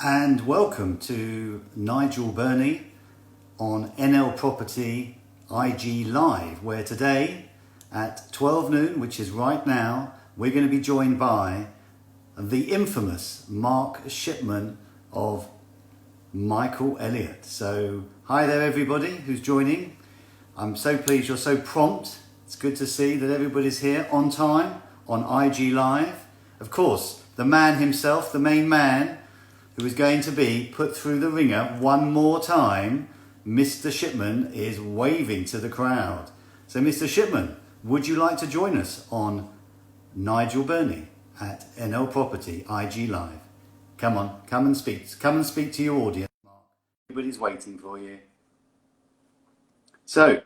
And welcome to Nigel Burney on NL Property IG Live, where today at 12 noon, which is right now, we're going to be joined by the infamous Mark Shipman of Michael Elliott. So hi there everybody who's joining. I'm so pleased you're so prompt. It's good to see that everybody's here on time on IG Live. Of course, the man himself, the main man, who is going to be put through the ringer one more time, Mr. Shipman is waving to the crowd. So Mr. Shipman, would you like to join us on Nigel Burney at NL Property IG Live? Come on, come and speak to your audience, Mark. Everybody's waiting for you. So,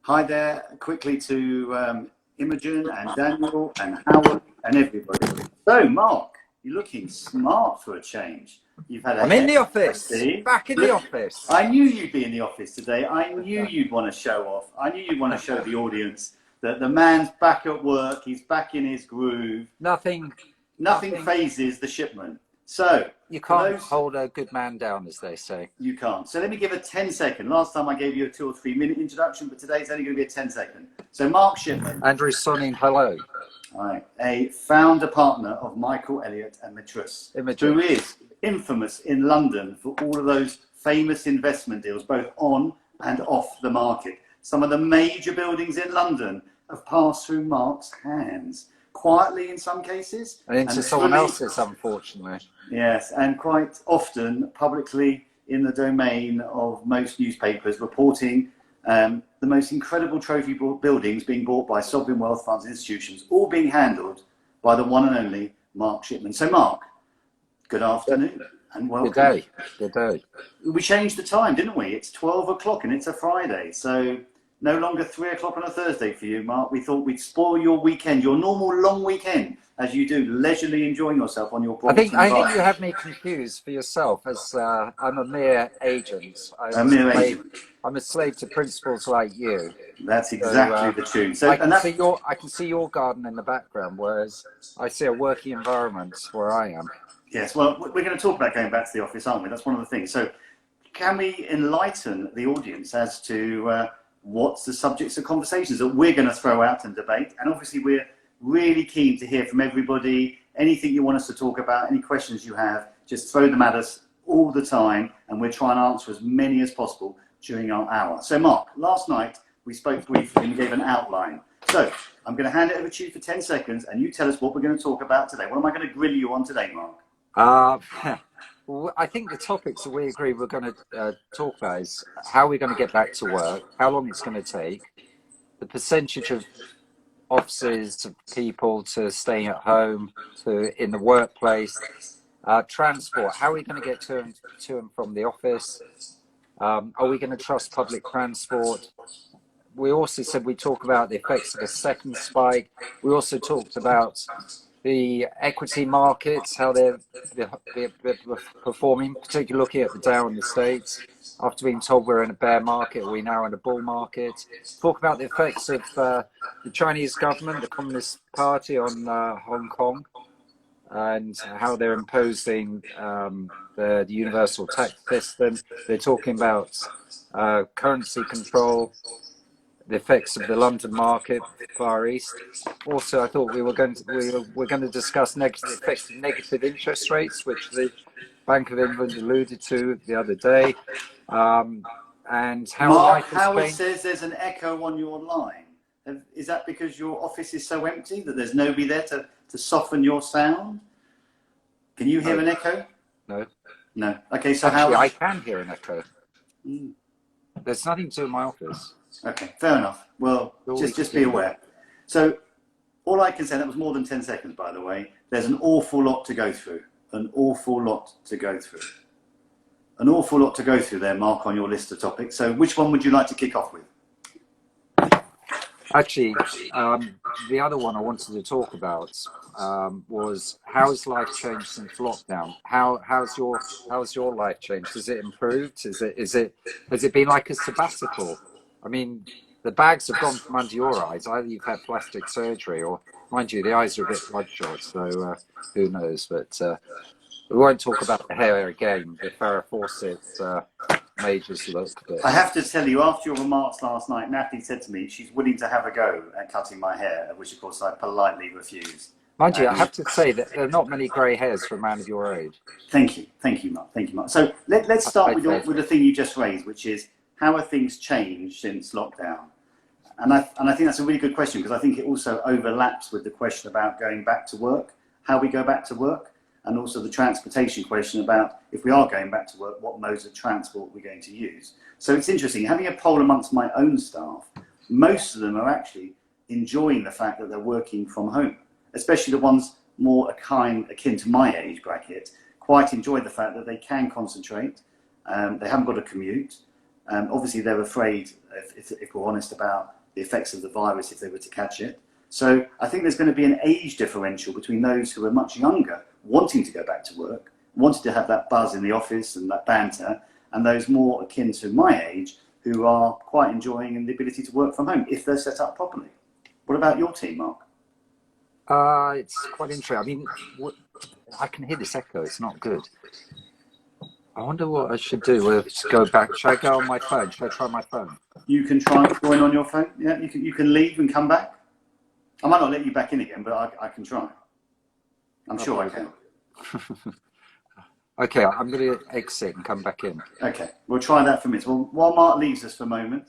hi there, quickly to Imogen and Daniel and Howard and everybody. So, Mark, you're looking smart for a change. You've had a I'm in the office, back in the office. I knew you'd be in the office today. I knew you'd want to show off. I knew you'd want to show the audience that the man's back at work. He's back in his groove. Nothing phases the Shipman. So you can't hold a good man down, as they say. You can't. So let me give a 10-second. Last time I gave you a 2 or 3 minute introduction, but today's only going to be a 10-second. So Mark Shipman. Andrew Sonning, hello. Right, a founder partner of Michael Elliott and Mattress, who is infamous in London for all of those famous investment deals, both on and off the market. Some of the major buildings in London have passed through Mark's hands, quietly in some cases. And into someone else's, unfortunately. Yes, and quite often publicly in the domain of most newspapers, reporting the most incredible trophy buildings being bought by sovereign wealth funds and institutions, all being handled by the one and only Mark Shipman. So Mark, good afternoon and welcome. Good day. We changed the time, didn't we? It's 12 o'clock and it's a Friday, so no longer 3 o'clock on a Thursday for you, Mark. We thought we'd spoil your weekend, your normal long weekend, as you do, leisurely enjoying yourself on your I think you have me confused for yourself, as I'm a mere agent. I'm a slave to principles like you. That's exactly the tune. So I can see your garden in the background, whereas I see a working environment where I am. Yes, well, we're going to talk about going back to the office, aren't we? That's one of the things. So can we enlighten the audience as to what's the subjects of conversations that we're going to throw out and debate? And obviously we're really keen to hear from everybody. Anything you want us to talk about, any questions you have, just throw them at us all the time, and we'll try and answer as many as possible during our hour. So Mark, last night we spoke briefly and you gave an outline. So I'm going to hand it over to you for 10 seconds and you tell us what we're going to talk about today. What am I going to grill you on today, Mark? Well, I think the topics that we agree we're going to talk about is how we're going to get back to work, how long it's going to take, the percentage of offices, of people to staying at home, to in the workplace, transport, how are we going to get to and from the office, are we going to trust public transport? We also said we talk about the effects of a second spike. We also talked about the equity markets, how they're performing, particularly looking at the Dow in the States. After being told we're in a bear market, we're now in a bull market. Talk about the effects of the Chinese government, the Communist Party on Hong Kong, and how they're imposing the universal tax system. They're talking about currency control, the effects of the London market, Far East. Also, I thought we were going to discuss the effects of negative interest rates, which the Bank of England alluded to the other day, and how Mark, Howard says there's an echo on your line. Is that because your office is so empty that there's nobody there to soften your sound? Can you hear an echo? No. Okay, so actually, I can hear an echo. There's nothing to do in my office. Okay, fair enough. Well, just be aware. So all I can say, that was more than 10 seconds, by the way. There's an awful lot to go through. An awful lot to go through. An awful lot to go through there, Mark, on your list of topics. So which one would you like to kick off with? Actually, the other one I wanted to talk about was how has life changed since lockdown? How's your life changed? Has it improved? Has it been like a sabbatical? I mean, the bags have gone from under your eyes. Either you've had plastic surgery, or mind you, the eyes are a bit bloodshot, so who knows? But We won't talk about the hair again. The Farrah Fawcett majors look. But I have to tell you, after your remarks last night, Natalie said to me she's willing to have a go at cutting my hair, which of course I politely refused. mind you, I have to say that there are not many grey hairs for a man of your age. Thank you, Mark. Thank you, Mark. So let's start with the thing you just raised, which is how have things changed since lockdown? And I think that's a really good question, because I think it also overlaps with the question about going back to work, how we go back to work, and also the transportation question about if we are going back to work, what modes of transport we're going to use. So it's interesting, having a poll amongst my own staff, most of them are actually enjoying the fact that they're working from home, especially the ones more akin to my age bracket, quite enjoy the fact that they can concentrate, they haven't got to commute. Obviously they're afraid, if we're honest, about the effects of the virus if they were to catch it. So I think there's going to be an age differential between those who are much younger, wanting to go back to work, wanting to have that buzz in the office and that banter, and those more akin to my age who are quite enjoying the ability to work from home if they're set up properly. What about your team, Mark? It's quite interesting. I mean, I can hear this echo. It's not good. I wonder what I should do. We'll just go back. Should I go on my phone? Should I try my phone? You can try and join on your phone. Yeah, you can leave and come back. I might not let you back in again, but I can try. I'm sure I can. Okay, I'm going to exit and come back in. Okay, we'll try that for a minute. Well, while Mark leaves us for a moment,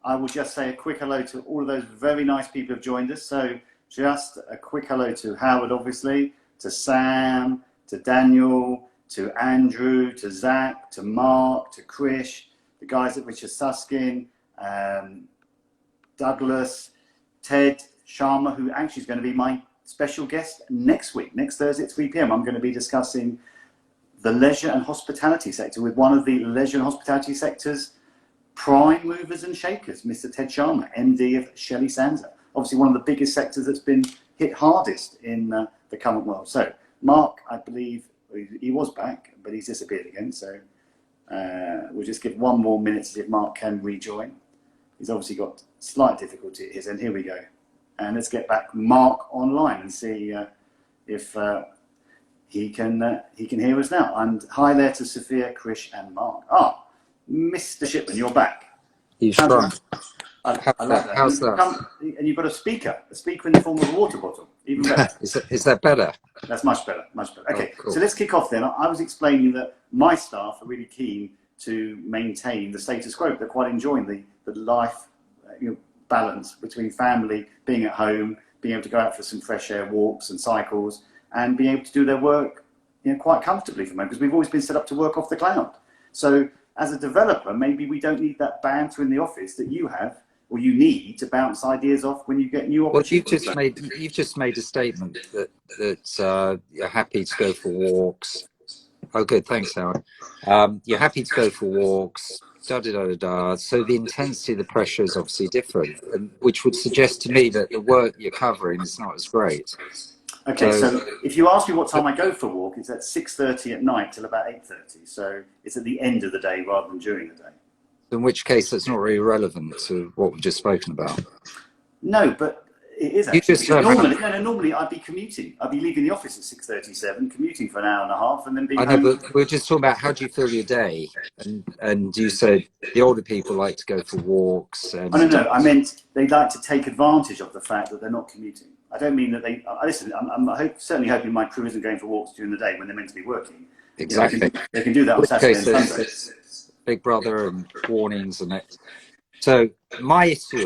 I will just say a quick hello to all of those very nice people who have joined us. So just a quick hello to Howard, obviously, to Sam, to Daniel, to Andrew, to Zach, to Mark, to Krish, the guys at Richard Suskin, Douglas, Ted Sharma, who actually is going to be my special guest next week, next Thursday at 3 p.m. I'm going to be discussing the leisure and hospitality sector with one of the leisure and hospitality sector's prime movers and shakers, Mr. Ted Sharma, MD of Shelley Sansa. Obviously one of the biggest sectors that's been hit hardest in the current world. So Mark, I believe he was back, but he's disappeared again. So we'll just give one more minute to see if Mark can rejoin. He's obviously got slight difficulty at his end. Here we go. And let's get back Mark online and see if he can hear us now. And hi there to Sophia, Krish, and Mark. Ah, Mr. Shipman, you're back. You strong? I love that. How's that? And you've got a speaker in the form of a water bottle. Even better. Is that better? That's much better, much better. Okay, cool. So let's kick off then. I was explaining that my staff are really keen to maintain the status quo. They're quite enjoying the life balance between family, being at home, being able to go out for some fresh air walks and cycles, and being able to do their work quite comfortably from home, because we've always been set up to work off the cloud. So as a developer, maybe we don't need that banter in the office that you have or you need to bounce ideas off when you get new opportunities. Well, you've just made a statement that you're happy to go for walks. Oh, good, thanks, Howard. You're happy to go for walks. So the intensity of the pressure is obviously different, which would suggest to me that the work you're covering is not as great. Okay, so if you ask me what time I go for a walk, it's at 6:30 at night till about 8:30. So it's at the end of the day rather than during the day. In which case, that's not really relevant to what we've just spoken about. No, but it is actually. Normally I'd be commuting. I'd be leaving the office at 6:37, commuting for an hour and a half, and then being home. But we're just talking about how do you fill your day, and you said the older people like to go for walks. And no, I meant they like to take advantage of the fact that they're not commuting. I don't mean that they. Listen, I'm certainly hoping my crew isn't going for walks during the day when they're meant to be working. Exactly. They can do that on Saturday and Sunday. Big Brother and warnings and that. So my issue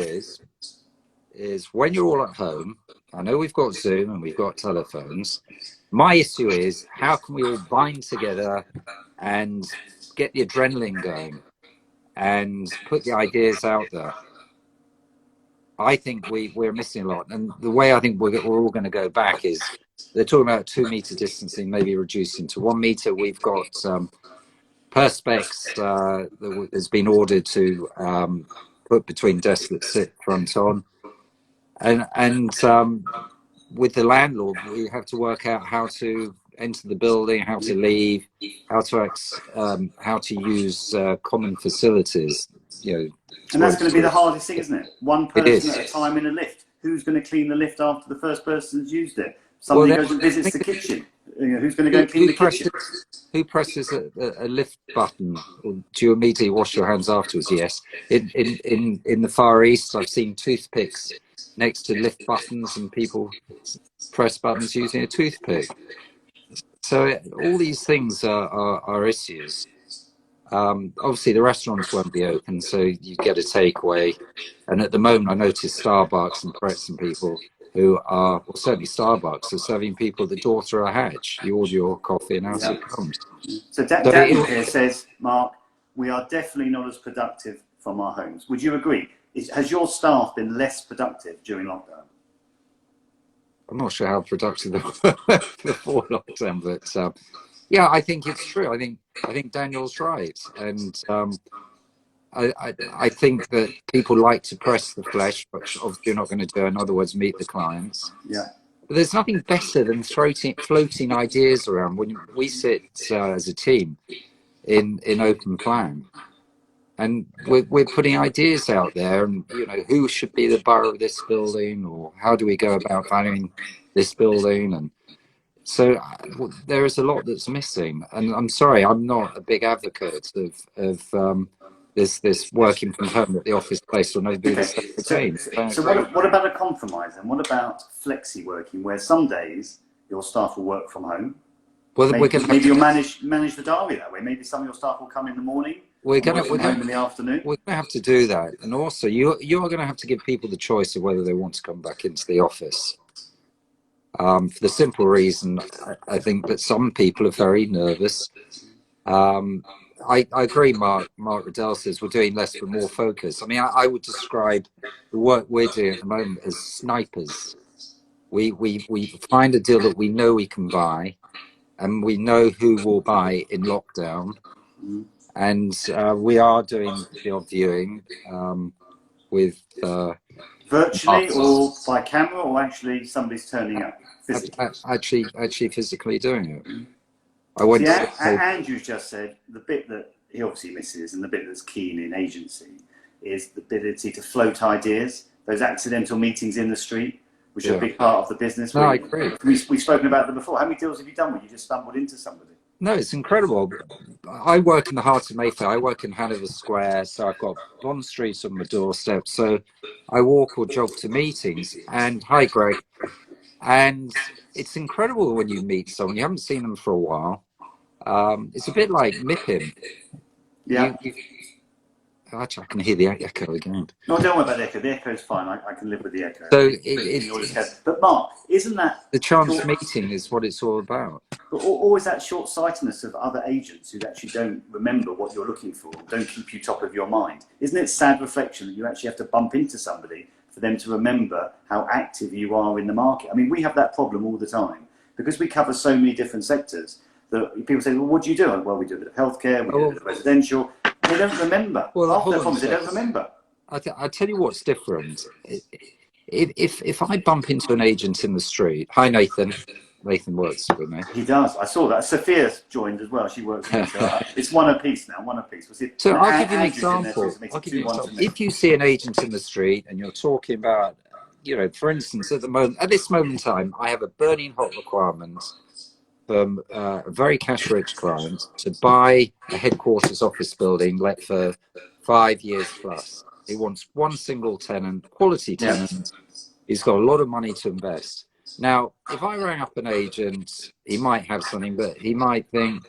is when you're all at home, I know we've got Zoom and we've got telephones. My issue is how can we all bind together and get the adrenaline going and put the ideas out there? I think we're missing a lot. And the way I think we're all going to go back is they're talking about 2 meter distancing, maybe reducing to 1 meter. We've got perspex that has been ordered to put between desks that sit front on. And with the landlord, we have to work out how to enter the building, how to leave, how to use common facilities. And that's going to be the hardest thing, isn't it? One person at a time in a lift. Who's going to clean the lift after the first person's used it? Somebody goes and visits the kitchen. who's going to go and clean the kitchen? Who presses a lift button? Or do you immediately wash your hands afterwards? Yes. In the Far East, I've seen toothpicks next to lift buttons, and people press buttons using a toothpick. So all these things are issues. Obviously, the restaurants won't be open, so you get a takeaway. And at the moment, I noticed Starbucks and Pretz and people who are, well, certainly Starbucks, are serving people the door through a hatch. You order your coffee and out it comes. So Daniel here says, Mark, we are definitely not as productive from our homes. Would you agree? Has your staff been less productive during lockdown? I'm not sure how productive they were before lockdown, but yeah, I think it's true. I think Daniel's right, and I think that people like to press the flesh, which obviously you're not going to do. In other words, meet the clients. Yeah. But there's nothing better than floating ideas around. When we sit as a team in open plan, and we're putting ideas out there, and who should be the borough of this building, or how do we go about valuing this building, and so there is a lot that's missing. And I'm sorry, I'm not a big advocate of this working from home at the office place, or nobody that's retained. So what about a compromise, and what about flexi working, where some days your staff will work from home? Well, maybe you'll manage the diary that way. Maybe some of your staff will come in the morning. We're going to home in the afternoon. We're going to have to do that, and also you're going to have to give people the choice of whether they want to come back into the office. For the simple reason, I think that some people are very nervous. I agree. Mark Riddell says we're doing less but more focus. I mean, I would describe the work we're doing at the moment as snipers. We find a deal that we know we can buy, and we know who will buy in lockdown. And we are doing the odd viewing with virtually or by camera, or actually somebody's turning up physically. Actually physically doing it. Andrew just said the bit that he obviously misses, and the bit that's keen in agency, is the ability to float ideas. Those accidental meetings in the street, which are a big part of the business. No, I agree. We've spoken about them before. How many deals have you done where you just stumbled into somebody? No, it's incredible. I work in the heart of Mayfair. I work in Hanover Square, so I've got Bond Street on my doorstep. So I walk or jog to meetings. And hi, Greg. And it's incredible when you meet someone. You haven't seen them for a while. It's a bit like MIPIM. Yeah. Actually, I can hear the echo again. No, don't worry about the echo. The echo's fine. I can live with the echo. So but Mark, isn't that the chance meeting is what it's all about? But always that short-sightedness of other agents who actually don't remember what you're looking for, don't keep you top of your mind. Isn't it sad reflection that you actually have to bump into somebody for them to remember how active you are in the market? I mean, we have that problem all the time because we cover so many different sectors that people say, well, what do you do? Well, we do a bit of healthcare, we do a bit of residential. They don't remember. Well, half their problems, they don't remember. I tell you what's different. If I bump into an agent in the street, hi Nathan. Nathan works with me. He does. I saw that. Sophia's joined as well. She works with me. So it's one apiece now. One apiece. So I'll give you an example. If you see an agent in the street and you're talking about, for instance, at this moment in time, I have a burning hot requirement from a very cash-rich client to buy a headquarters office building let for 5 years plus. He wants one single tenant, quality tenant. He's got a lot of money to invest. Now, if I rang up an agent, he might have something, but he might think,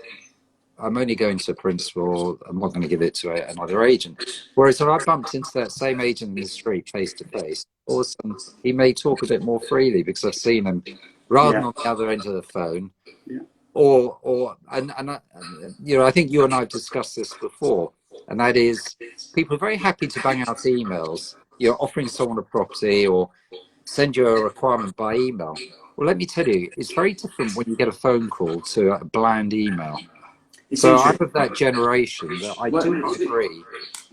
I'm only going to a principal, I'm not going to give it to another agent. Whereas if I bumped into that same agent in the street face to face, all of a sudden he may talk a bit more freely because I've seen him rather than on the other end of the phone. Yeah. I think you and I have discussed this before, and that is people are very happy to bang out emails. You're offering someone a property or send you a requirement by email. Well, let me tell you, it's very different when you get a phone call to a bland email. So I'm of that generation that I do not agree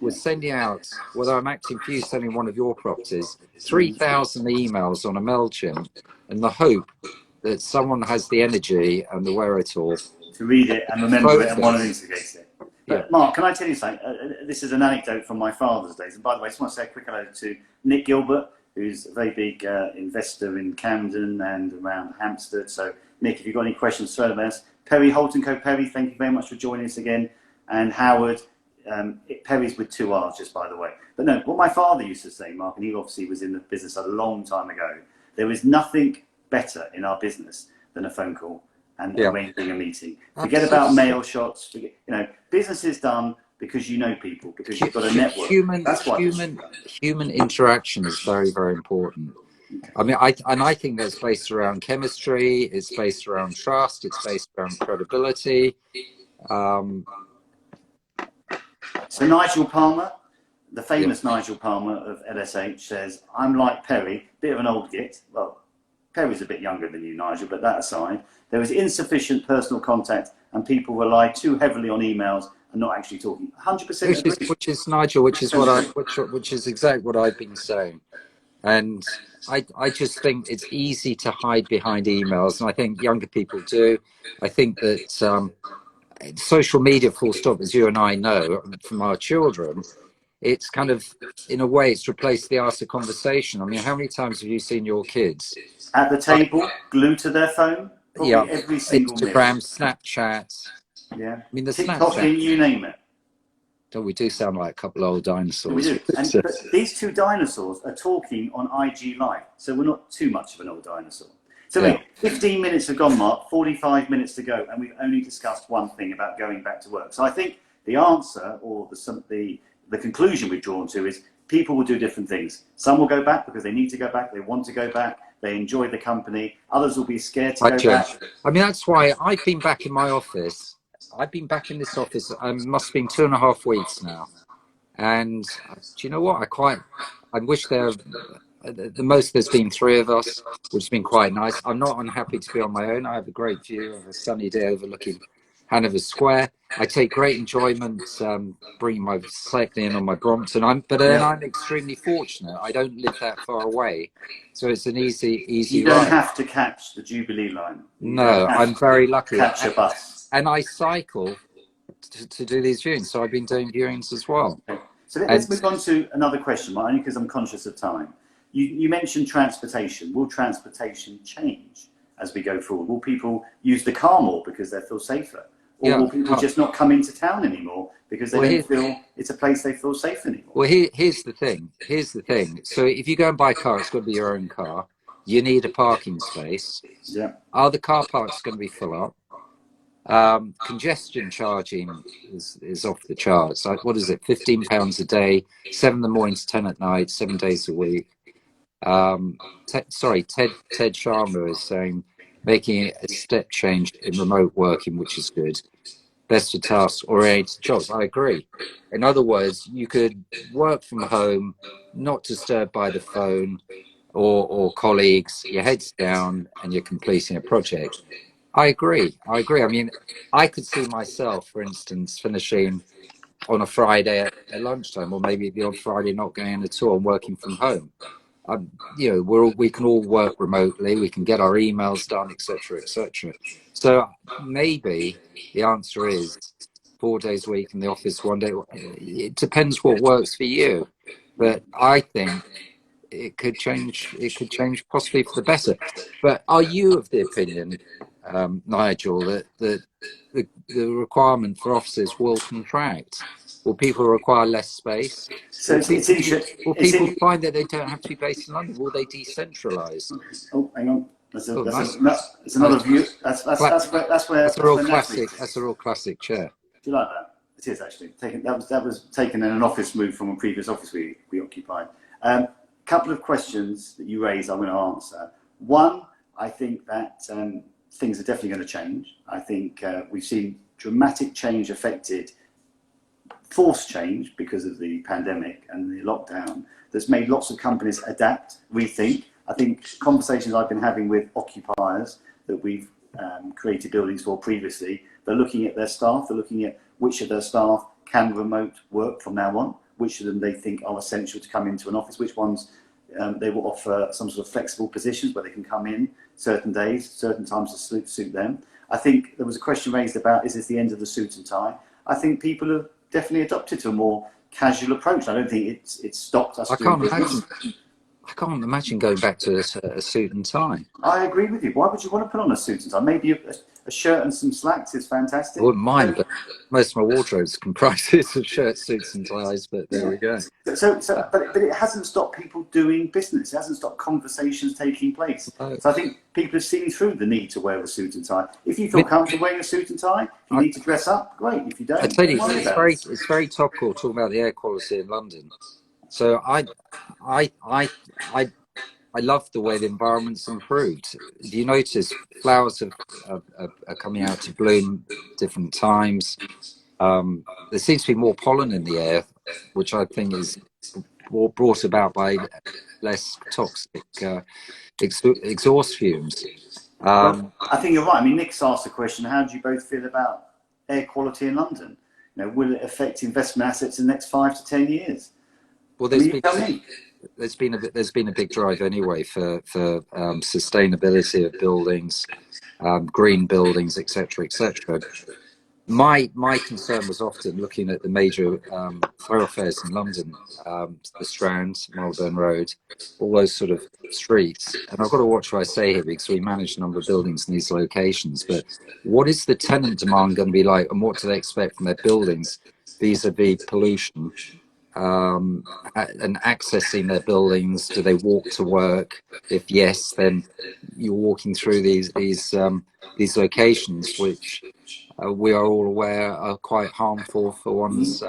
with sending out, whether I'm acting for you selling one of your properties, 3,000 emails on a MailChimp in the hope that someone has the energy and the wherewithal to read it and remember it and want to instigate it. But Mark, can I tell you something? This is an anecdote from my father's days. And by the way, I just want to say a quick hello to Nick Gilbert, who's a very big investor in Camden and around Hampstead. So, Nick, if you've got any questions, throw them at us. Perry, Holt & Co. Perry, thank you very much for joining us again. And Howard, Perry's with 2 R's, just by the way. But no, what my father used to say, Mark, and he obviously was in the business a long time ago, there is nothing better in our business than a phone call and arranging a meeting. Forget about mail shots. Forget, business is done because you know people, because you've got a network. Human interaction is very, very important. I mean, I think that's based around chemistry. It's based around trust. It's based around credibility. So Nigel Palmer, the famous Nigel Palmer of LSH, says, "I'm like Perry, bit of an old git." Well, Perry's a bit younger than you, Nigel, but that aside, there is insufficient personal contact and people rely too heavily on emails and not actually talking. 100%. Which is Nigel, which is exactly what I've been saying. And I just think it's easy to hide behind emails, and I think younger people do. I think that social media, full stop, as you and I know from our children, it's kind of, in a way, it's replaced the art of conversation. I mean, how many times have you seen your kids at the table, glued to their phone? Probably every single Instagram, minute. Snapchat. Yeah. I mean, the TikTok, Snapchat. you name it. Oh, we do sound like a couple of old dinosaurs. We do. But these 2 dinosaurs are talking on IG Live, so we're not too much of an old dinosaur. So 15 minutes have gone, Mark, 45 minutes to go, and we've only discussed one thing about going back to work. So I think the answer, or the conclusion we've drawn to, is people will do different things. Some will go back because they need to go back, they want to go back, they enjoy the company. Others will be scared to go back. I mean, that's why I've been back in my office. I've been back in this office, must have been 2.5 weeks now. And do you know what? I wish the most there's been 3 of us, which has been quite nice. I'm not unhappy to be on my own. I have a great view of a sunny day overlooking Hanover Square. I take great enjoyment bringing my cycling in on my Brompton. I'm extremely fortunate. I don't live that far away, so it's an easy You don't ride. have to catch the Jubilee line. No, I'm very lucky. Catch a bus. And I cycle to do these viewings, so I've been doing viewings as well. Okay. So let's move on to another question, only because I'm conscious of time. You mentioned transportation. Will transportation change as we go forward? Will people use the car more because they feel safer? Or will people just not come into town anymore because they don't feel it's a place they feel safe anymore? Well, here's the thing. So if you go and buy a car, it's got to be your own car. You need a parking space. Yeah. Are the car parks going to be full up? Congestion charging is off the charts. Like, what is it? £15 a day, 7 in the morning to 10 at night, 7 days a week. Ted Sharma is saying making a step change in remote working, which is good. Best for task oriented jobs. I agree. In other words, you could work from home, not disturbed by the phone or colleagues. Your head's down and you're completing a project. I agree. I mean, I could see myself, for instance, finishing on a Friday at lunchtime, or maybe the odd Friday not going in at all and working from home. We can all work remotely. We can get our emails done, etc., etc. So maybe the answer is 4 days a week in the office, 1 day. It depends what works for you, but I think it could change. It could change possibly for the better. But are you of the opinion, Nigel, that the requirement for offices will contract? Will people require less space? So will people find that they don't have to be based in London? Will they decentralise? Oh, hang on. That's another view. That's a real classic. That's a real classic chair. Do you like that? It is actually. That was taken in an office move from a previous office we occupied. Couple of questions that you raised, I'm going to answer. One, I think that things are definitely going to change. I think we've seen dramatic change affected, forced change because of the pandemic and the lockdown that's made lots of companies adapt, rethink. I think conversations I've been having with occupiers that we've created buildings for previously, they're looking at their staff, they're looking at which of their staff can remote work from now on, which of them they think are essential to come into an office, which ones they will offer some sort of flexible positions where they can come in certain days, certain times to suit them. I think there was a question raised about, is this the end of the suit and tie? I think people have definitely adopted to a more casual approach. I don't think it's stopped us doing business. I can't imagine going back to a suit and tie. I agree with you. Why would you want to put on a suit and tie? Maybe a shirt and some slacks is I fantastic. wouldn't mind, but most of my wardrobe's comprises of shirts, suits, and ties. But there we go. But it hasn't stopped people doing business. It hasn't stopped conversations taking place. No. So I think people have seen through the need to wear a suit and tie. If you I feel mean, comfortable wearing a suit and tie, if you need to dress up, great. If you I don't, tell don't you, worry about it. it's very topical talking about the air quality in London. So I, I, I, I love the way the environment's improved. Do you notice flowers are coming out to bloom different times? There seems to be more pollen in the air, which I think is brought about by less toxic exhaust fumes. Well, I think you're right. I mean, Nick's asked the question, how do you both feel about air quality in London? Will it affect investment assets in the next 5 to 10 years? Well, I mean, you tell me. there's been a big drive anyway for sustainability of buildings, green buildings, etc., etc. My concern was often looking at the major thoroughfares in London, the Strand, Marylebone Road, all those sort of streets. And I've got to watch what I say here because we manage a number of buildings in these locations. But what is the tenant demand going to be like, and what do they expect from their buildings vis-a-vis pollution? And accessing their buildings, do they walk to work? If yes, then you're walking through these locations, which we are all aware are quite harmful for one's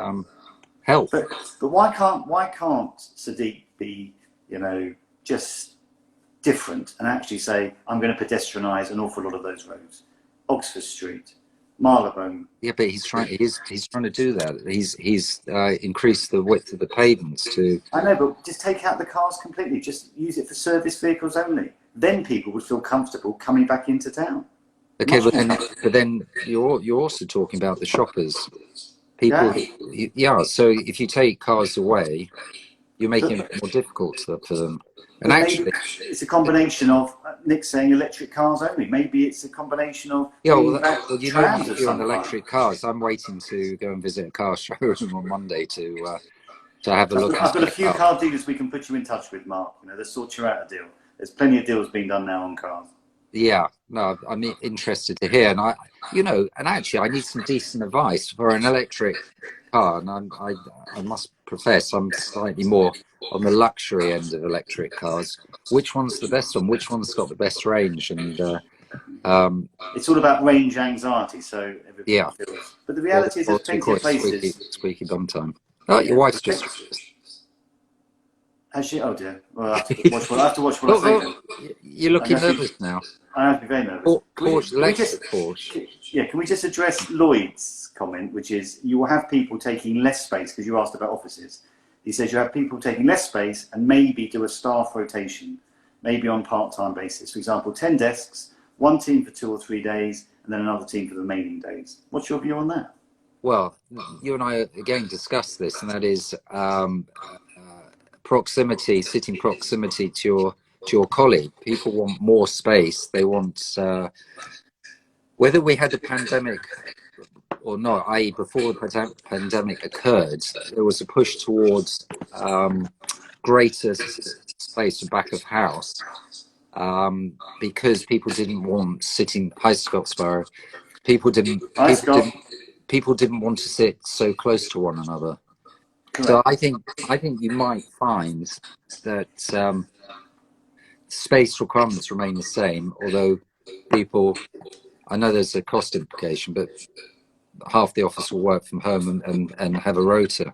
health. But why can't Sadiq be, just different and actually say, I'm going to pedestrianise an awful lot of those roads, Oxford Street, Marylebone. Yeah, but he's trying to do that. He's increased the width of the pavements to. I know, but just take out the cars completely. Just use it for service vehicles only. Then people would feel comfortable coming back into town. Okay, but then you're also talking about the shoppers. People, yeah. So if you take cars away, you're making it more difficult for them. And actually, it's a combination of Nick saying electric cars only. Maybe it's a combination of trams of you're on some electric cars. I'm waiting to go and visit a car showroom on Monday to have a look. I've got a few car dealers we can put you in touch with, Mark. They'll sort you out a deal. There's plenty of deals being done now on cars. Yeah, no, I'm interested to hear, and and actually, I need some decent advice for an electric car, and I must profess I'm slightly more on the luxury end of electric cars. Which one's the best one? Which one's got the best range? And it's all about range anxiety. So yeah, feels. But the reality is, there's plenty of places. Squeaky bum time. Oh, your wife's just. Has she? Oh dear. Well, I have to watch what I say then. You're looking nervous now. I have to be very nervous. Porsche. Can we just address Lloyd's comment, which is you will have people taking less space, because you asked about offices. He says you have people taking less space and maybe do a staff rotation, maybe on part-time basis. For example, 10 desks, one team for 2 or 3 days, and then another team for the remaining days. What's your view on that? Well, you and I again discussed this, and that is proximity, sitting proximity to your colleague. People want more space. They want, whether we had a pandemic or not, i.e. before the pandemic occurred, there was a push towards greater space for back of house because people didn't want sitting, hi Scottsboro, people didn't want to sit so close to one another. Correct. So I think you might find that space requirements remain the same, although people, I know there's a cost implication, but half the office will work from home and have a rota.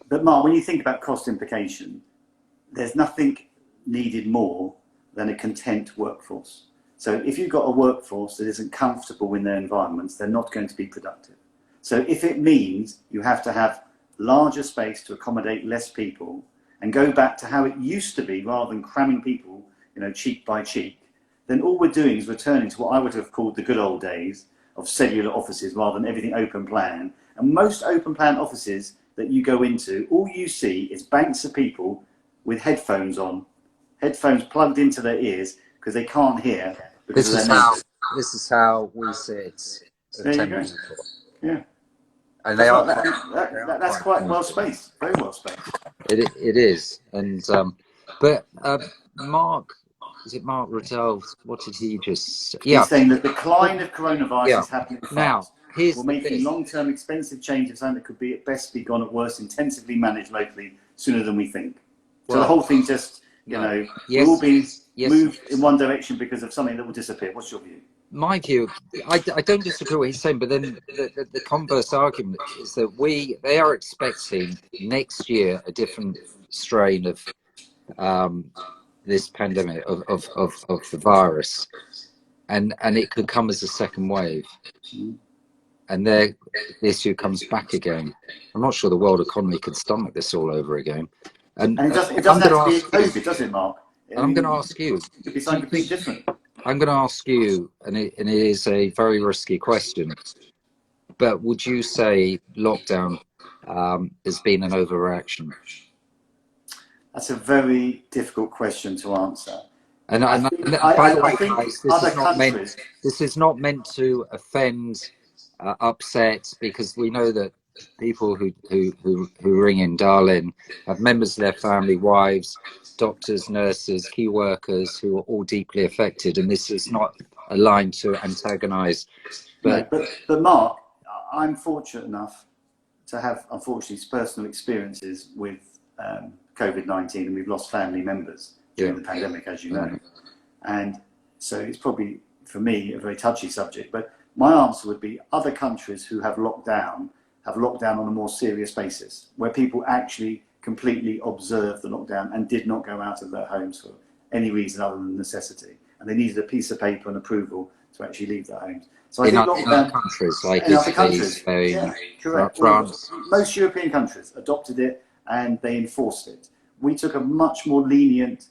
But Mark, when you think about cost implication, there's nothing needed more than a content workforce. So if you've got a workforce that isn't comfortable in their environments, they're not going to be productive. So if it means you have to have larger space to accommodate less people and go back to how it used to be rather than cramming people, cheek by cheek, then all we're doing is returning to what I would have called the good old days of cellular offices rather than everything open plan. And most open plan offices that you go into, all you see is banks of people with headphones on, headphones plugged into their ears because they can't hear. This is how we sit. There you go. Yeah. And that's quite well spaced, very well spaced. It is, and But Mark, is it Mark Riddell? What did he just? He's Yeah, saying that the decline of coronavirus yeah. is happening Now, fast. here's We're the making thing. long-term expensive changes and that could be at best be gone at worst intensively managed locally sooner than we think. So the whole thing just, we're all being moved in one direction because of something that will disappear. What's your view? My view, I don't disagree with what he's saying, but then the converse argument is that they are expecting next year a different strain of this pandemic of the virus, and it could come as a second wave, and the issue comes back again. I'm not sure the world economy could stomach this all over again. And it doesn't have to be COVID, does it, Mark? I'm going to ask you. It could be something completely different. I'm going to ask you, and it is a very risky question, but would you say lockdown has been an overreaction? That's a very difficult question to answer. And by the way, guys, this is not meant to offend, upset, because we know that people who ring in, dial in, have members of their family, wives, doctors, nurses, key workers who are all deeply affected, and this is not a line to antagonise. But Mark, I'm fortunate enough to have, unfortunately, personal experiences with COVID-19, and we've lost family members during the pandemic, as you know. And so it's probably, for me, a very touchy subject. But my answer would be other countries who have locked down on a more serious basis, where people actually completely observed the lockdown and did not go out of their homes for any reason other than necessity. And they needed a piece of paper and approval to actually leave their homes. So I think lockdown, other countries like Italy, Spain, France. Most European countries adopted it and they enforced it. We took a much more lenient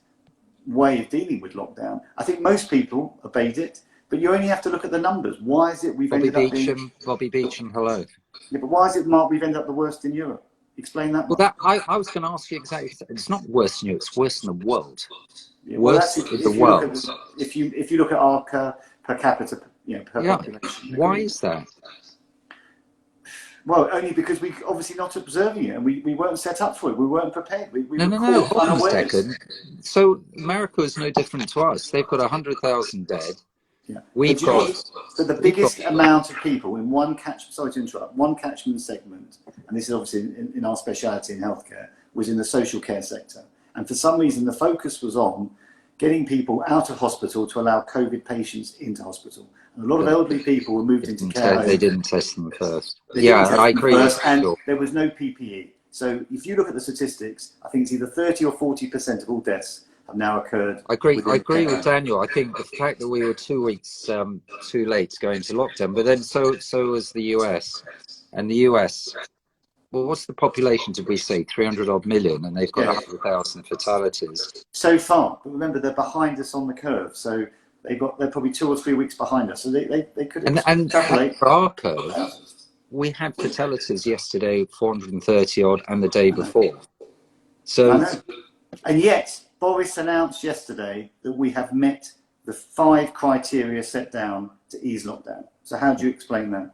way of dealing with lockdown. I think most people obeyed it, but you only have to look at the numbers. Why is it we've ended up being... Bobby Beecham, hello. Yeah, but why is it, Mark, we've ended up the worst in Europe? Explain that, Mark. Well, I was going to ask you exactly. It's not worse in Europe, it's worse in the world. Yeah, worse in the world. If you look at our per capita, per population. Why is that? Well, only because we obviously not observing it, and we weren't set up for it. We weren't prepared. No. Hold on a second. So America is no different to us. They've got 100,000 dead. Yeah. So the biggest amount of people in one catchment segment, and this is obviously in our speciality in healthcare, was in the social care sector. And for some reason, the focus was on getting people out of hospital to allow COVID patients into hospital. And a lot of elderly people were moved into care homes. They didn't test them first. I agree. And there was no PPE. So if you look at the statistics, I think it's either 30 or 40% of all deaths have now occurred. I agree with Daniel. I think the fact that we were 2 weeks too late going to lockdown, but then so was the US. And the US, well, what's the population, did we say? 300 odd million, and they've got 100,000 fatalities. So far, but remember, they're behind us on the curve. So they're probably 2 or 3 weeks behind us. So they could extrapolate. For our curve, we had fatalities yesterday, 430 odd, and the day before. So, I know. And yet, Boris announced yesterday that we have met the 5 criteria set down to ease lockdown. So how do you explain that?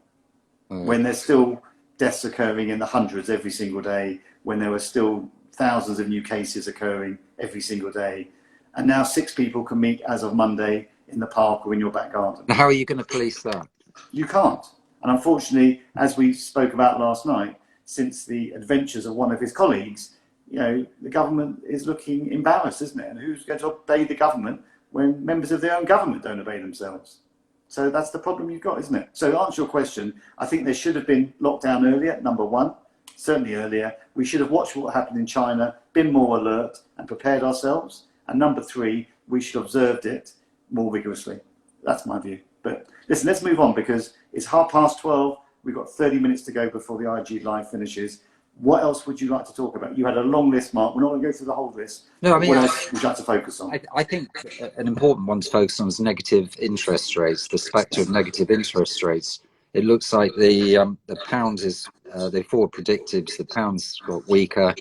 When there's still deaths occurring in the hundreds every single day, when there were still thousands of new cases occurring every single day, and now 6 people can meet as of Monday in the park or in your back garden. How are you going to police that? You can't. And unfortunately, as we spoke about last night, since the adventures of one of his colleagues, the government is looking embarrassed, isn't it? And who's going to obey the government when members of their own government don't obey themselves? So that's the problem you've got, isn't it? So to answer your question, I think there should have been lockdown earlier, number one, certainly earlier. We should have watched what happened in China, been more alert and prepared ourselves. And number 3, we should have observed it more rigorously. That's my view. But listen, let's move on because it's 12:30. We've got 30 minutes to go before the IG Live finishes. What else would you like to talk about? You had a long list, Mark. We're not going to go through the whole list. No, I mean, what else would you like to focus on? I think an important one to focus on is negative interest rates, the spectre of negative interest rates. It looks like the pound is, they forward predicted the pound's got weaker.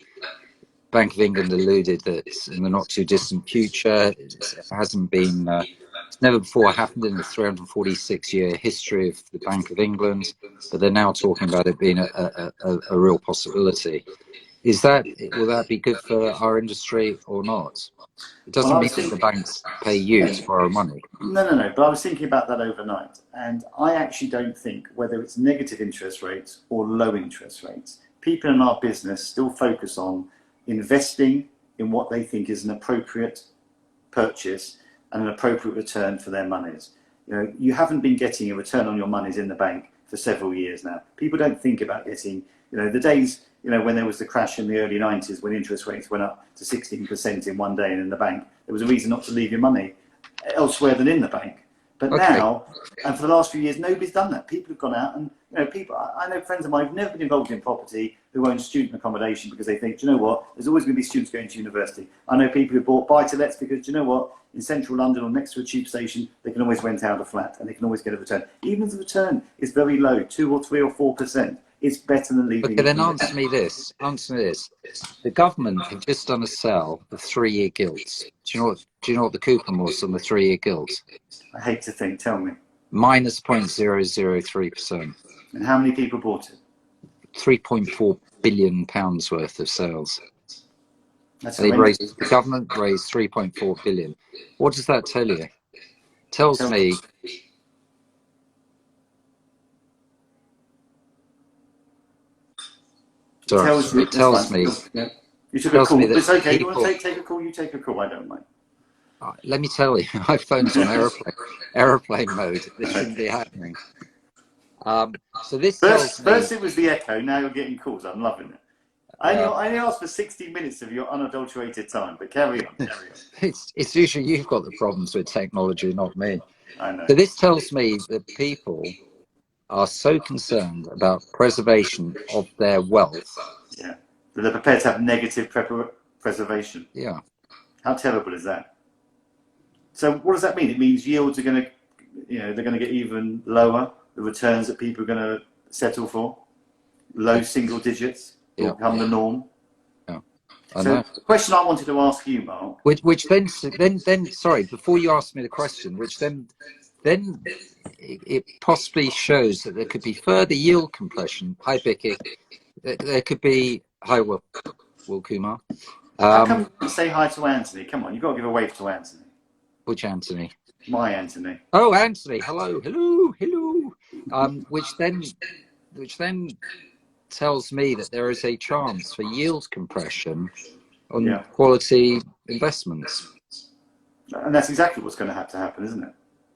Bank of England alluded that in the not too distant future, it hasn't been, it's never before happened in the 346-year history of the Bank of England, but they're now talking about it being a real possibility. Will that be good for our industry or not? It Well, doesn't mean that the banks pay you to borrow money. no. But I was thinking about that overnight, and I actually don't think whether it's negative interest rates or low interest rates, people in our business still focus on investing in what they think is an appropriate purchase and an appropriate return for their monies. You know, you haven't been getting a return on your monies in the bank for several years now. People don't think about getting, the days, when there was the crash in the early 90s when interest rates went up to 16% in one day and in the bank, there was a reason not to leave your money elsewhere than in the bank. But now, and for the last few years, nobody's done that. People have gone out and, I know friends of mine who've never been involved in property who own student accommodation because they think, do you know what, there's always going to be students going to university. I know people who bought buy-to-lets because, do you know what, in central London or next to a tube station, they can always rent out a flat and they can always get a return. Even if the return is very low, 2 or 3 or 4%, it's better than leaving. Okay, then answer me this. The government have just done a sale of 3-year gilts. Do you know what the coupon was on the 3-year gilts? I hate to think, tell me. Minus 0.003%. And how many people bought it? £3.4 billion worth of sales. The government raised 3.4 billion. What does that tell you? Tells me it tells me. You took a call. It's okay. You want to take a call? You take a call. I don't mind. Let me tell you, my phone's on airplane mode. This shouldn't be happening. So this first it was the echo. Now you're getting calls. I'm loving it. I only asked for 60 minutes of your unadulterated time, but carry on. It's usually you've got the problems with technology, not me. I know. So this tells me that people are so concerned about preservation of their wealth. Yeah. That they're prepared to have negative preservation. Yeah. How terrible is that? So what does that mean? It means yields are going to, they're going to get even lower. The returns that people are going to settle for, low single digits, will become the norm. Yeah. So the question I wanted to ask you, Mark. Which then, sorry, before you ask me the question, which then it possibly shows that there could be further yield compression. Hi, Vicky. There could be, hi, Will Kumar. How come you say hi to Anthony? Come on, you've got to give a wave to Anthony. Which Anthony? My Anthony. Oh, Anthony. Hello. Which then tells me that there is a chance for yield compression on quality investments. And that's exactly what's going to have to happen, isn't it?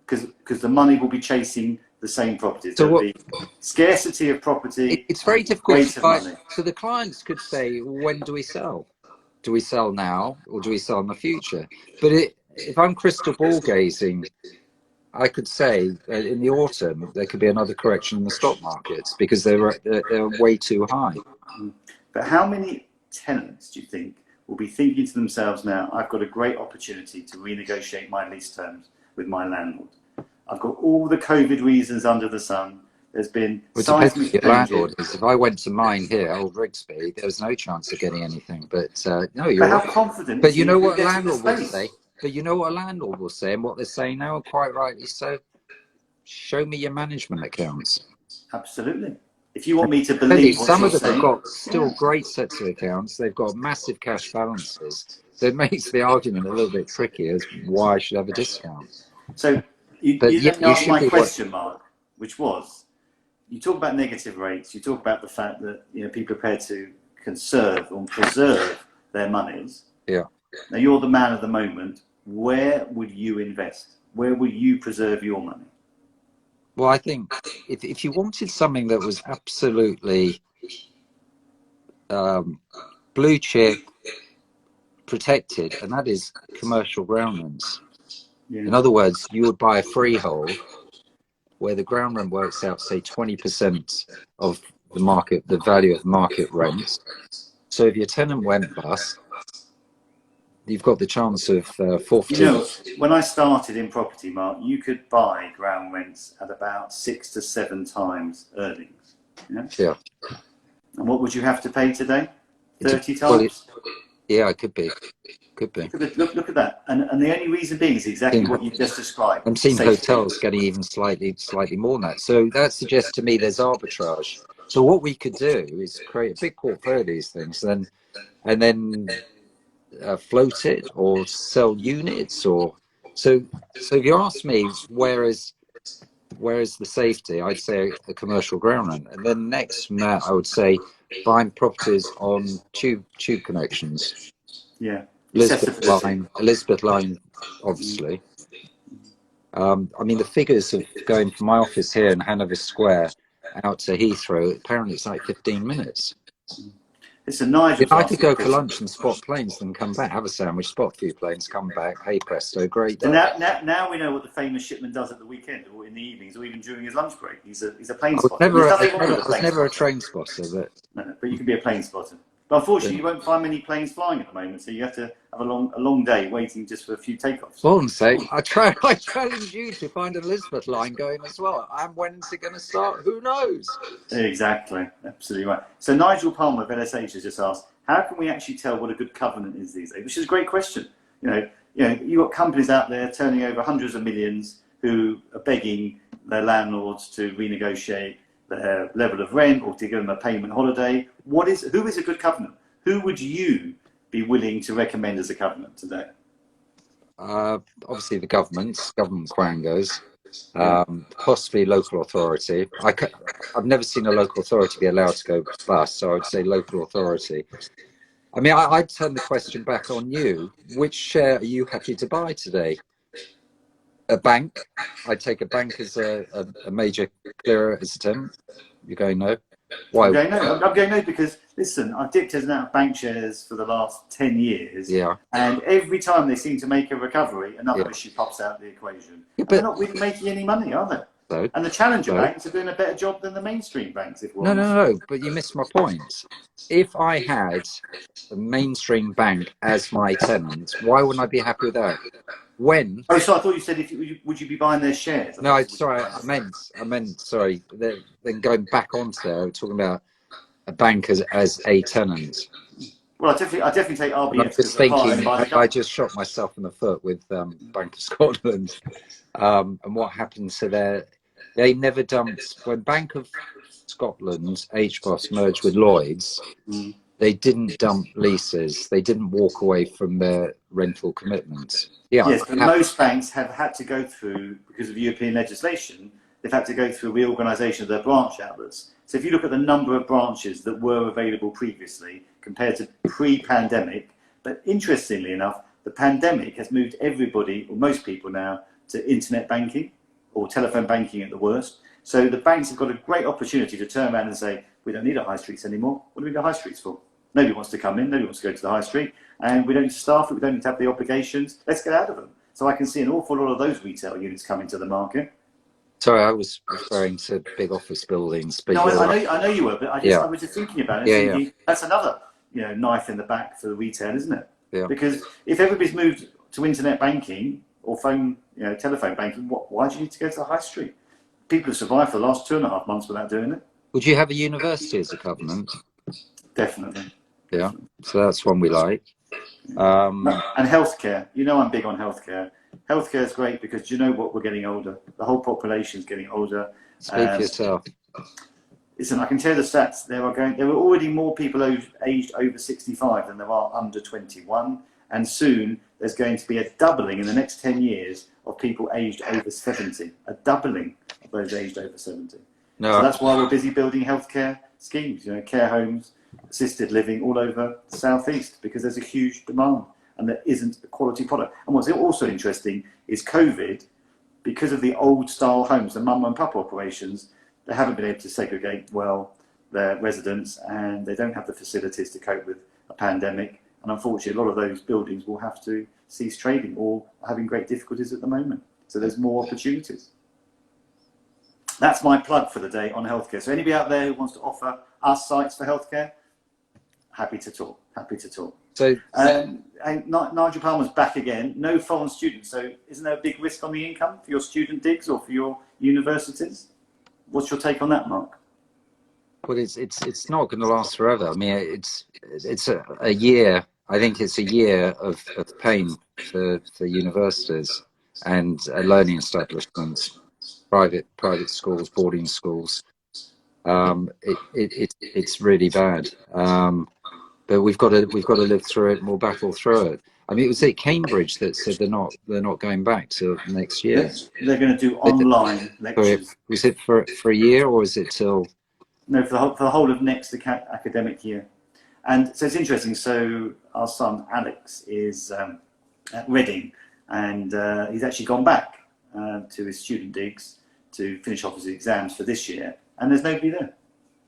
Because the money will be chasing the same properties. So There'll be scarcity of property. It's very difficult to buy. So the clients could say, when do we sell? Do we sell now or do we sell in the future? But if I'm crystal ball gazing, I could say in the autumn there could be another correction in the stock markets because they're way too high. But how many tenants do you think will be thinking to themselves now, I've got a great opportunity to renegotiate my lease terms with my landlord. I've got all the COVID reasons under the sun. There's been seismic changes. Landlord is. If I went to mine here, Old Rigsby, there was no chance of getting anything. But no, you're right. How confident? But you know what a landlord will say. But you know what a landlord will say, and what they're saying now, and quite rightly so. Show me your management accounts. Absolutely. If you want me to believe what some of them have got still great sets of accounts. They've got massive cash balances. That makes the argument a little bit tricky as why I should have a discount. So you asked my question, Mark, which was, you talk about negative rates. You talk about the fact that people are prepared to conserve or preserve their monies. Yeah. Now you're the man of the moment. Where would you invest? Where would you preserve your money? Well, I think if you wanted something that was absolutely blue chip, protected, and that is commercial ground rents. Yeah. In other words, you would buy a freehold where the ground rent works out, say, 20% of the value of market rent. So if your tenant went bust, you've got the chance of forfeiting. When I started in property, Mark, you could buy ground rents at about 6 to 7 times earnings. Yeah. And what would you have to pay today? 30 times? Yeah, it could be. Look at that. And the only reason being is exactly what you've just described. I'm seeing hotels getting even slightly more than that. So that suggests to me there's arbitrage. So what we could do is create a big portfolio of these things, and then float it or sell units, or so. So if you ask me, where is the safety? I'd say a commercial ground rent, and then next from that, I would say buying properties on tube connections. Yeah. Accessibility. Elizabeth Line, obviously. I mean, the figures of going from my office here in Hanover Square out to Heathrow, apparently it's like 15 minutes. Listen, Nigel's I could asking a go for question. lunch and spot planes, then come back, have a sandwich, spot a few planes, come back, hey presto, great And day. now we know what the famous shipman does at the weekend or in the evenings or even during his lunch break. He's a plane I spotter. There's nothing wrong with a was plane never a spotter. train spotter, But you can be a plane spotter. But unfortunately, you won't find many planes flying at the moment, so you have to have a long day waiting just for a few takeoffs. for goodness sake, I challenge you to find an Elizabeth line going as well. And when's it going to start? Who knows? Exactly, absolutely right. So Nigel Palmer of LSH has just asked, how can we actually tell what a good covenant is these days? Which is a great question. You've got companies out there turning over hundreds of millions who are begging their landlords to renegotiate their level of rent or to give them a payment holiday. Who is a good covenant? Who would you be willing to recommend as a covenant today? Obviously the government quangos, possibly local authority. I've never seen a local authority be allowed to go bust, so I would say local authority. I mean, I'd turn the question back on you. Which share are you happy to buy today? A bank? I'd take a bank as a major clearer as a tenant. You're going no? Why? I'm going no because, listen, I've dipped in and out of bank shares for the last 10 years. Yeah. And every time they seem to make a recovery, another issue pops out of the equation. And they're not really making any money, are they? So, and the challenger banks are doing a better job than the mainstream banks. No, but you missed my point. If I had a mainstream bank as my tenant, why wouldn't I be happy with that? When? Oh, so I thought you said would you be buying their shares? No, I meant sorry. Then going back onto there, we're talking about a bank as a tenant. Well, I definitely take RBS. I'm just thinking, I just shot myself in the foot with Bank of Scotland, and what happened to they never dumped when Bank of Scotland HBOS merged with Lloyd's. They didn't dump leases. They didn't walk away from their rental commitments. Yeah, yes, but most banks have had to go through, because of European legislation, they've had to go through reorganisation of their branch outlets. So if you look at the number of branches that were available previously compared to pre-pandemic, but interestingly enough, the pandemic has moved everybody, or most people now, to internet banking or telephone banking at the worst. So the banks have got a great opportunity to turn around and say, we don't need our high streets anymore. What do we need high streets for? Nobody wants to come in, nobody wants to go to the high street, and we don't need to staff it, we don't need to have the obligations. Let's get out of them. So I can see an awful lot of those retail units coming to the market. Sorry, I was referring to big office buildings. But no, I know you were, but I was just thinking about it. Thinking, that's another knife in the back for the retail, isn't it? Yeah. Because if everybody's moved to internet banking or telephone banking, why do you need to go to the high street? People have survived for the last 2.5 months without doing it. Would you have a university as a covenant? Definitely. Yeah, so that's one we like. And healthcare. I'm big on healthcare. Healthcare is great because what? We're getting older. The whole population is getting older. Speak for yourself. Listen, I can tell you the stats. There are already more people aged over 65 than there are under 21. And soon there's going to be a doubling in the next 10 years of people aged over 70. A doubling of those aged over 70. No. So that's why we're busy building healthcare schemes, care homes, assisted living all over the southeast, because there's a huge demand and there isn't a quality product. And what's also interesting is COVID, because of the old style homes, the mum and pup operations, they haven't been able to segregate well their residents, and they don't have the facilities to cope with a pandemic. And unfortunately, a lot of those buildings will have to cease trading or are having great difficulties at the moment. So there's more opportunities. That's my plug for the day on healthcare. So anybody out there who wants to offer us sites for healthcare, happy to talk. So and Nigel Palmer's back again. No foreign students. So isn't there a big risk on the income for your student digs or for your universities? What's your take on that, Mark? Well, it's not going to last forever. I mean, it's a year. I think it's a year of pain for universities and learning establishments, private schools, boarding schools. It's really bad. But we've got to live through it, and we'll battle through it. I mean, it was at Cambridge that said they're not going back to next year. They're going to do online lectures. Was it for a year, or is it till? No, for the whole of next academic year. And so it's interesting. So our son Alex is at Reading, and he's actually gone back to his student digs to finish off his exams for this year. And there's nobody there.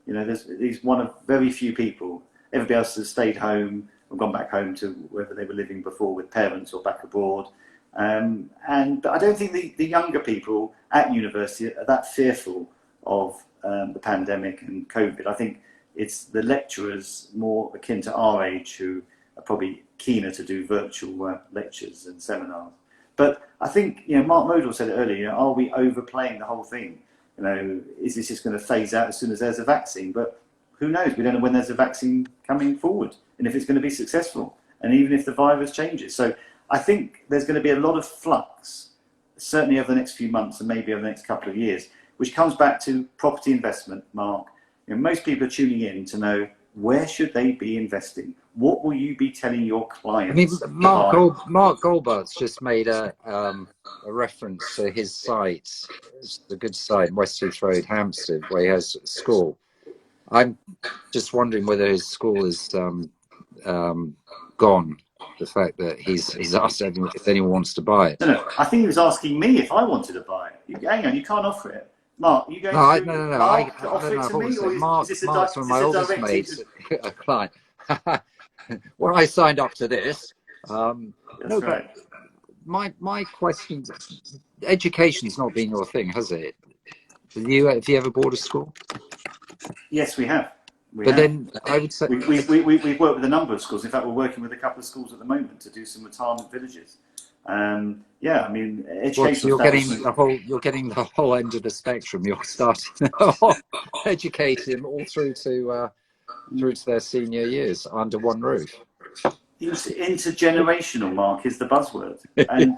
You know, he's one of very few people. Everybody else has stayed home or gone back home to wherever they were living before with parents or back abroad. But I don't think the younger people at university are that fearful of the pandemic and COVID. I think it's the lecturers more akin to our age who are probably keener to do virtual lectures and seminars. But I think, you know, Mark Modell said it earlier, you know, are we overplaying the whole thing? You know, is this just going to phase out as soon as there's a vaccine? But who knows? We don't know when there's a vaccine coming forward and if it's going to be successful, and even if the virus changes. So I think there's going to be a lot of flux, certainly over the next few months and maybe over the next couple of years, which comes back to property investment, Mark. You know, most people are tuning in to know, where should they be investing? What will you be telling your clients? I mean, Mark Goldbart's just made a reference to his site. It's a good site, West Heath Road, Hampstead, where he has a school. I'm just wondering whether his school is gone. The fact that he's asked everyone if anyone wants to buy it. No, I think he was asking me if I wanted to buy it. Hang on, you can't offer it. Mark, you going no. Mark to offer it to me, or Mark's one of my oldest mates, a client. When I signed up to this, That's right. But my question: education's not been your thing, has it? Have you ever bought a school? Yes, we have. Then I would say we've worked with a number of schools. In fact, we're working with a couple of schools at the moment to do some retirement villages. Yeah, I mean, education. You're getting the whole end of the spectrum. You're starting educating them all through to their senior years under one roof. Intergenerational, Mark, is the buzzword. And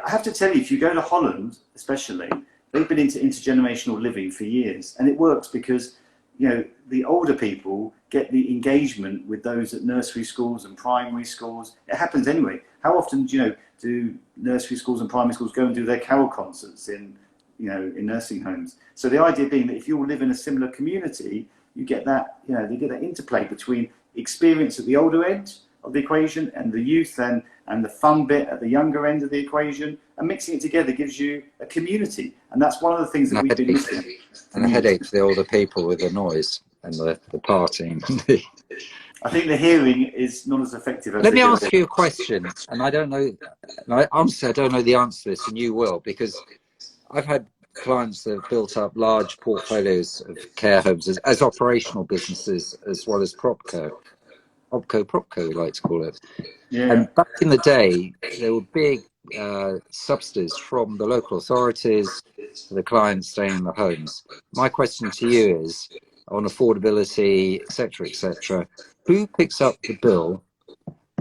I have to tell you, if you go to Holland, especially, they've been into intergenerational living for years, and it works because, you know, the older people get the engagement with those at nursery schools and primary schools. It happens anyway. How often do nursery schools and primary schools go and do their carol concerts in nursing homes? So the idea being that if you all live in a similar community, you get that, they get that interplay between experience at the older end of the equation and the youth and the fun bit at the younger end of the equation, and mixing it together gives you a community. And that's one of the things that we've been missing. And a headache for the older people with the noise and the partying. I think the hearing is not as effective as. Let me ask you a question, and I don't know. Honestly, I don't know the answer to this, and you will, because I've had clients that have built up large portfolios of care homes as operational businesses as well as propco, we like to call it. Yeah. And back in the day, there were big subsidies from the local authorities for the clients staying in the homes. My question to you is, on affordability, etc., who picks up the bill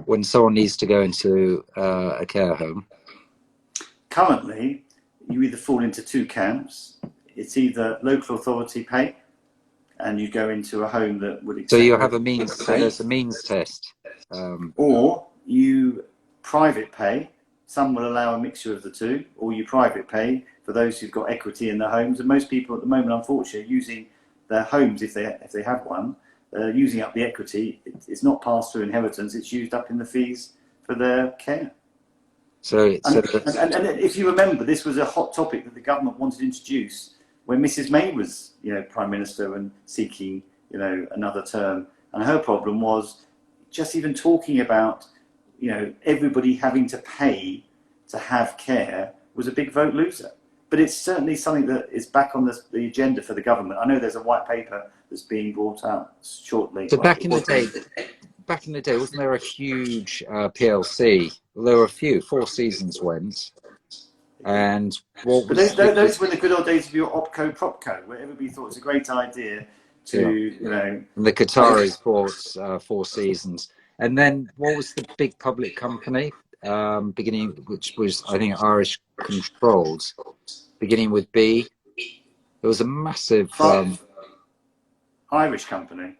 when someone needs to go into a care home? Currently, you either fall into two camps. It's either local authority pay, and you go into a home that would accept. So you have a means. So there's a means test. Or you private pay. Some will allow a mixture of the two, or you private pay for those who've got equity in their homes. And most people at the moment, unfortunately, are using their homes, if they have one, using up the equity. It's not passed through inheritance. It's used up in the fees for their care. And if you remember, this was a hot topic that the government wanted to introduce when Mrs. May was, Prime Minister and seeking, another term. And her problem was just even talking about, everybody having to pay to have care was a big vote loser. But it's certainly something that is back on the agenda for the government. I know there's a white paper that's being brought out shortly. So back in the day, wasn't there a huge PLC? Well, there were a few. Four Seasons went. And what was those were the good old days of your OpCo-PropCo, where everybody thought it was a great idea to, And the Qataris bought Four Seasons. And then what was the big public company, which was, I think, Irish controlled, beginning with B? There was a massive. Irish company.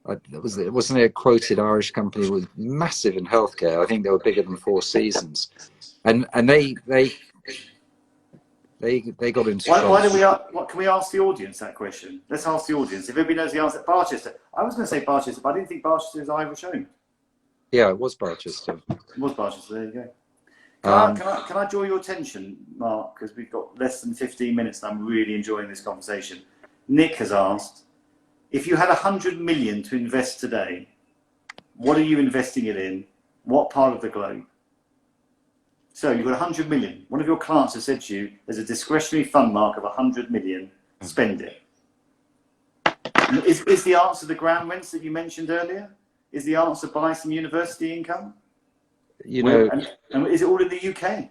It wasn't a quoted Irish company. It was massive in healthcare. I think they were bigger than Four Seasons, and they got into trouble. Why do we? What can we ask the audience that question? Let's ask the audience. If everybody knows the answer, Barchester. I was going to say Barchester, but I didn't think Barchester is Irish owned. Yeah, it was Barchester. It was Barchester. There you go. Can I draw your attention, Mark? Because we've got less than 15 minutes, and I'm really enjoying this conversation. Nick has asked, if you had 100 million to invest today, what are you investing it in? What part of the globe? So you've got 100 million. One of your clients has said to you, there's a discretionary fund, Mark, of 100 million. Spend it. Is the answer the ground rents that you mentioned earlier? Is the answer buy some university income? You know, and is it all in the UK?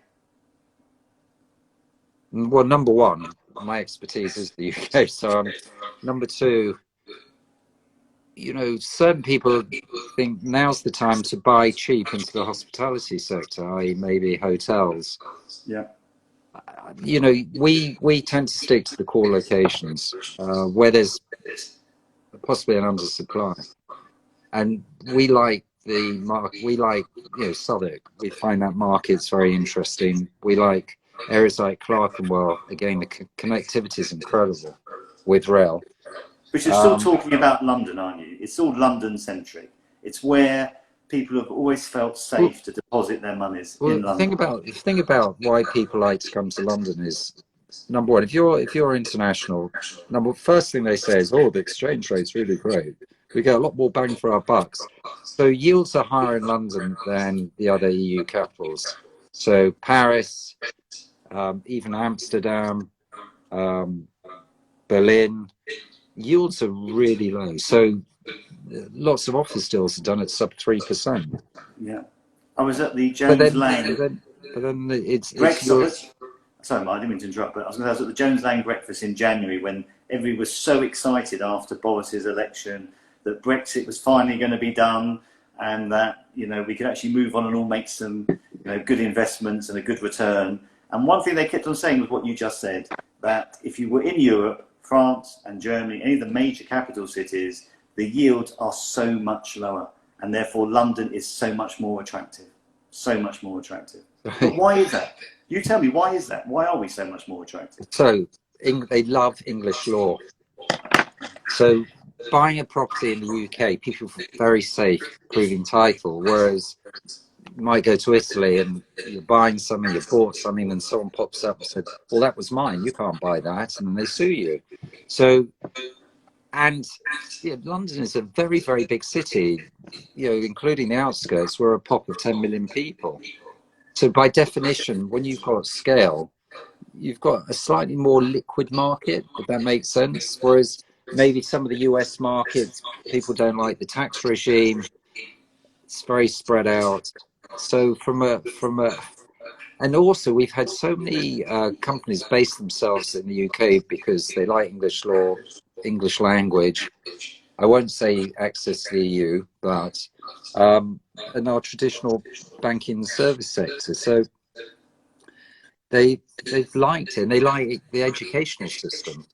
Well, number one, my expertise is the UK. So number two, you know, certain people think now's the time to buy cheap into the hospitality sector, i.e. maybe hotels. Yeah. You know, we tend to stick to the core locations where there's possibly an undersupply. And we like the market, we like, you know, Southwark. We find that market's very interesting. We like areas like Clerkenwell. Again, the connectivity is incredible with rail. But you're still talking about London, aren't you? It's all London-centric. It's where people have always felt safe to deposit their monies in London. The thing about why people like to come to London is, number one, if you're international, first thing they say is, oh, the exchange rate's really great. We get a lot more bang for our bucks. So yields are higher in London than the other EU capitals. So Paris, even Amsterdam, Berlin, yields are really low. So lots of office deals are done at sub 3%. Yeah. I was at the Jones Lang. But then it's sorry, Mark, I didn't mean to interrupt, but I was at the Jones Lang breakfast in January when everybody was so excited after Boris's election that Brexit was finally going to be done and that, you know, we could actually move on and all make some, you know, good investments and a good return. And one thing they kept on saying was what you just said, that if you were in Europe, France and Germany, any of the major capital cities, the yields are so much lower and therefore London is so much more attractive. So much more attractive. But why is that? You tell me, why is that? Why are we so much more attractive? So they love English law. So buying a property in the UK, people feel very safe proving title, whereas you might go to Italy and you're buying something, you bought something, and someone pops up and said, well, that was mine, you can't buy that, and then they sue you. So, and yeah, London is a very, very big city, you know, including the outskirts. We're a pop of 10 million people. So by definition, when you've got scale, you've got a slightly more liquid market, if that makes sense. Whereas maybe some of the US markets, people don't like the tax regime. It's very spread out. So and also we've had so many companies base themselves in the UK because they like English law, English language. I won't say access to the EU, but in our traditional banking service sector. So they've liked it, and they like the educational system.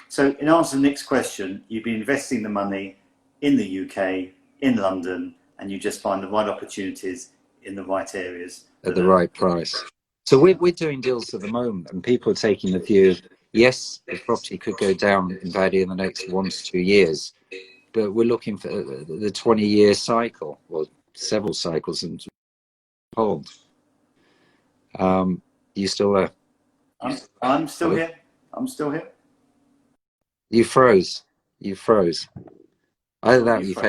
So in answer to Nick's question, you've been investing the money in the UK, in London, and you just find the right opportunities in the right areas. At the right price. So we're doing deals at the moment, and people are taking the view, yes, the property could go down in value in the next 1 to 2 years, but we're looking for the 20-year cycle, or several cycles, and hold. You still there? I'm still here. I'm still here. You froze. You froze. Either that, you've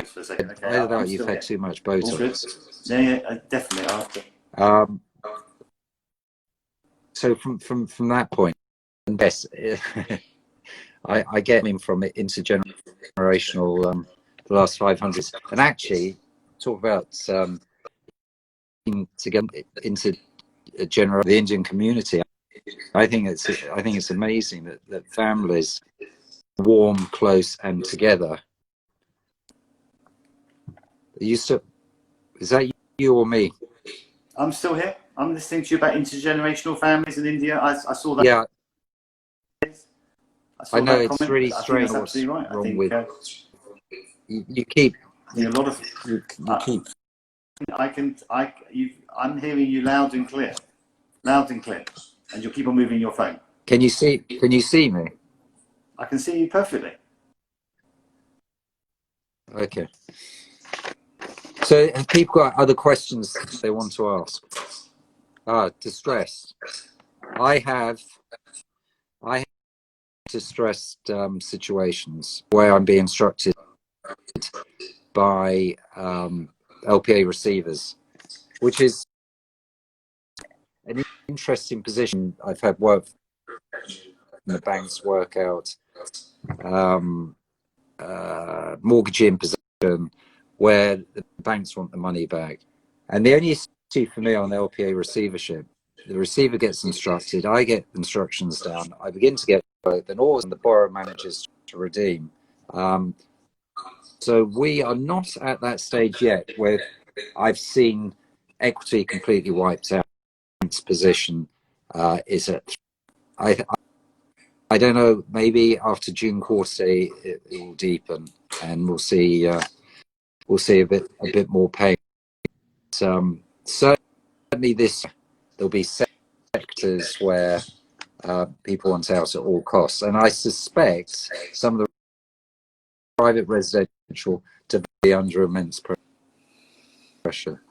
had too much Botox. Yeah, definitely. So from that point, and yes, I get him from it intergenerational, the last 500, and actually talk about to get into the Indian community. I think it's amazing that families warm, close, and together. Is that you or me? I'm still here. I'm listening to you about intergenerational families in India. I saw that. Yeah. I I saw know that it's comment. really I think strange that's what's absolutely right. I wrong think with you keep I think a lot of you keep. I'm hearing you loud and clear, and you'll keep on moving your phone. Can you see? Can you see me? I can see you perfectly. Okay. So have people got other questions they want to ask? Distressed. I have distressed situations where I'm being instructed by LPA receivers, which is an interesting position. I've had work in the banks work out mortgage in position where the banks want the money back. And the only issue for me on LPA receivership, the receiver gets instructed, I get instructions down, I begin to get both, and all the borrower manages to redeem. So we are not at that stage yet where I've seen equity completely wiped out. Position is at. I don't know. Maybe after June quarter, it will deepen, and we'll see a bit more pain. Certainly, there'll be sectors where people want out at all costs, and I suspect some of the private residential to be under immense pressure.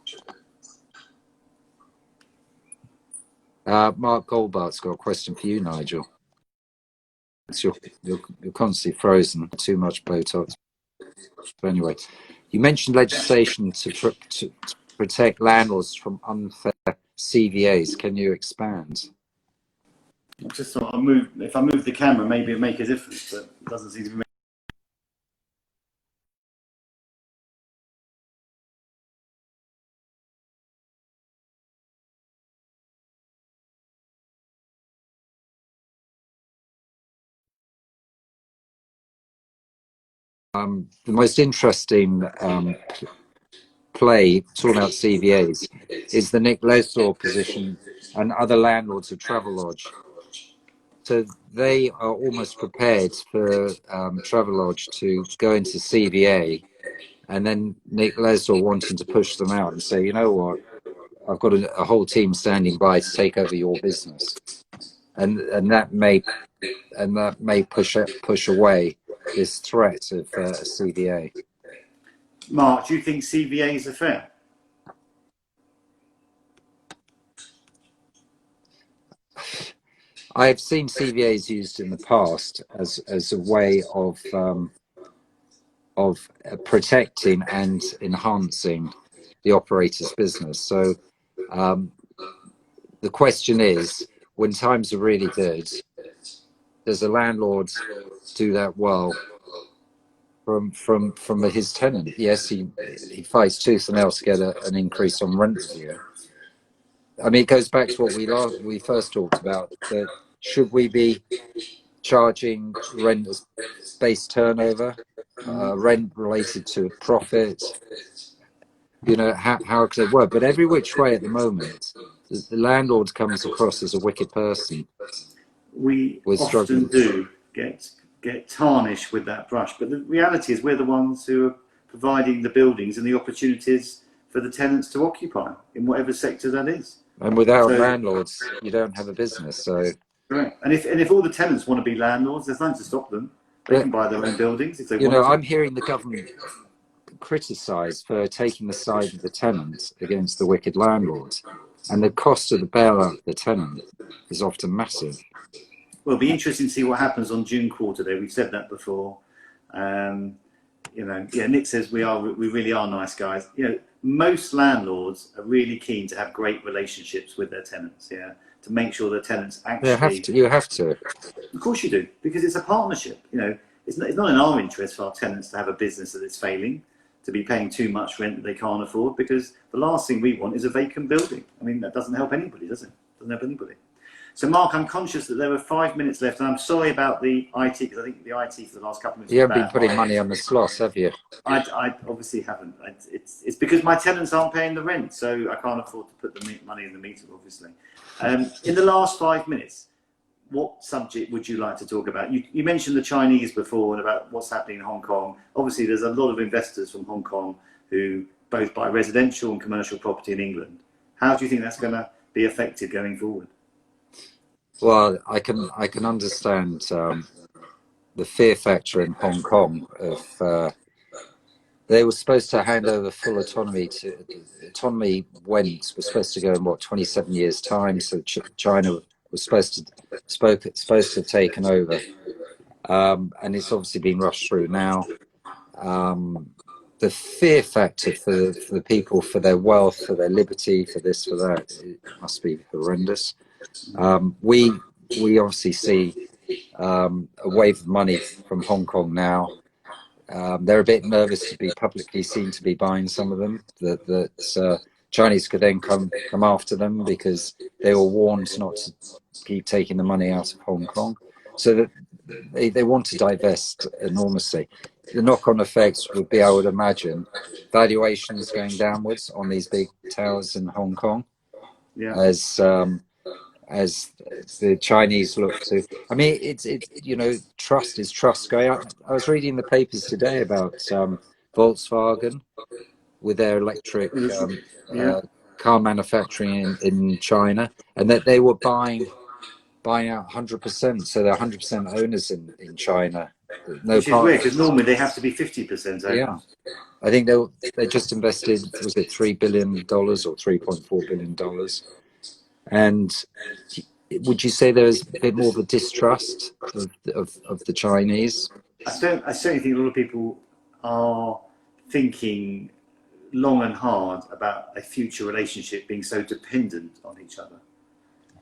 Mark Goldbart's got a question for you, Nigel. You're constantly frozen. Too much Botox. But anyway, you mentioned legislation to protect landlords from unfair CVAs. Can you expand? I just thought if I move the camera, maybe it'd make a difference, but it doesn't seem to be. The most interesting play, talking about CVAs, is the Nick Leslaw position and other landlords of Travelodge. So they are almost prepared for Travelodge to go into CVA, and then Nick Leslaw wanting to push them out and say, you know what, I've got a whole team standing by to take over your business, and that may push away this threat of CVA. Mark, do you think CVAs are fair? I have seen CVAs used in the past as a way of protecting and enhancing the operator's business. So the question is, when times are really good, does a landlord do that well from his tenant? Yes, he fights tooth and nail to get an increase on rent review. I mean, it goes back to what we first talked about, that should we be charging rent as base turnover, rent related to profit? You know, how could it work? But every which way at the moment, the landlord comes across as a wicked person. We often do get tarnished with that brush, but the reality is we're the ones who are providing the buildings and the opportunities for the tenants to occupy in whatever sector that is. And without landlords, you don't have a business. So, right. And if all the tenants want to be landlords, there's nothing to stop them. They can buy their own buildings if they want to. I'm hearing the government criticised for taking the side of the tenant against the wicked landlords, and the cost of the bailout of the tenant is often massive. Well, it'll be interesting to see what happens on June quarter day. We've said that before. Nick says we really are nice guys. Most landlords are really keen to have great relationships with their tenants. Yeah, to make sure their tenants actually. You have to. Of course you do, because it's a partnership. It's not in our interest for our tenants to have a business that is failing, to be paying too much rent that they can't afford, because the last thing we want is a vacant building. I mean, that doesn't help anybody, does it? Doesn't help anybody. So, Mark, I'm conscious that there were 5 minutes left, and I'm sorry about the IT, because I think the IT for the last couple of minutes. You haven't been putting money on the slots, have you? I obviously haven't. It's because my tenants aren't paying the rent, so I can't afford to put the money in the meter, obviously. In the last 5 minutes, what subject would you like to talk about? You mentioned the Chinese before and about what's happening in Hong Kong. Obviously, there's a lot of investors from Hong Kong who both buy residential and commercial property in England. How do you think that's going to be affected going forward? Well, I can understand the fear factor in Hong Kong of they were supposed to hand over full autonomy to autonomy went was supposed to go in what 27 years time, so China was supposed to have taken over, and it's obviously been rushed through now. The fear factor for the people, for their wealth, for their liberty, for this, for that, it must be horrendous. We obviously see a wave of money from Hong Kong now. They're a bit nervous to be publicly seen to be buying some of them. That Chinese could then come after them because they were warned not to keep taking the money out of Hong Kong. So that they want to divest enormously. The knock-on effects would be, I would imagine, valuations going downwards on these big towers in Hong Kong, Yeah. as the Chinese look to. I mean, it's trust is trust going up. I was reading the papers today about Volkswagen with their electric Yeah. car manufacturing in China, and that they were buying out 100%, so they're 100% owners in China. No Which is weird partners. because normally they have to be 50% owners. Yeah, I think they just invested, was it $3 billion or $3.4 billion? And would you say there's a bit more of a distrust of the Chinese? I certainly think a lot of people are thinking long and hard about a future relationship being so dependent on each other.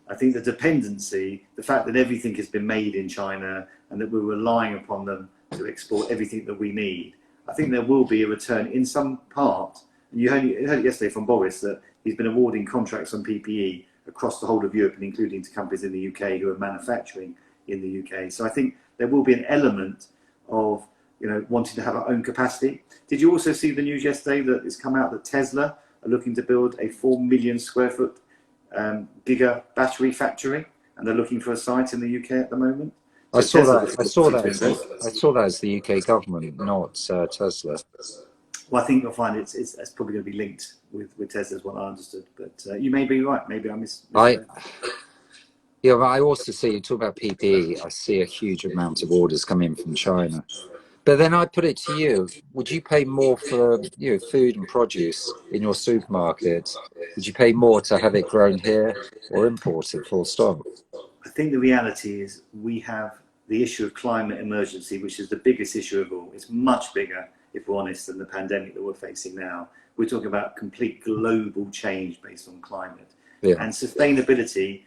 I think the dependency, the fact that everything has been made in China and that we're relying upon them to export everything that we need, I think there will be a return in some part. And you heard it yesterday from Boris that he's been awarding contracts on PPE across the whole of Europe and including to companies in the UK who are manufacturing in the UK. So I think there will be an element of wanting to have our own capacity. Did you also see the news yesterday that it's come out that Tesla are looking to build a 4 million square foot giga battery factory, and they're looking for a site in the UK at the moment? So I saw that as the UK government, not Tesla. Well, I think you'll find it's probably going to be linked with Tesla, is what I understood. But you may be right. Maybe I misread. Yeah, but I also see, you talk about PPE, I see a huge amount of orders come in from China. But then I put it to you, would you pay more for food and produce in your supermarket? Would you pay more to have it grown here or imported, full stop? I think the reality is we have the issue of climate emergency, which is the biggest issue of all. It's much bigger, if we're honest, than the pandemic that we're facing now. We're talking about complete global change based on climate. Yeah. And sustainability,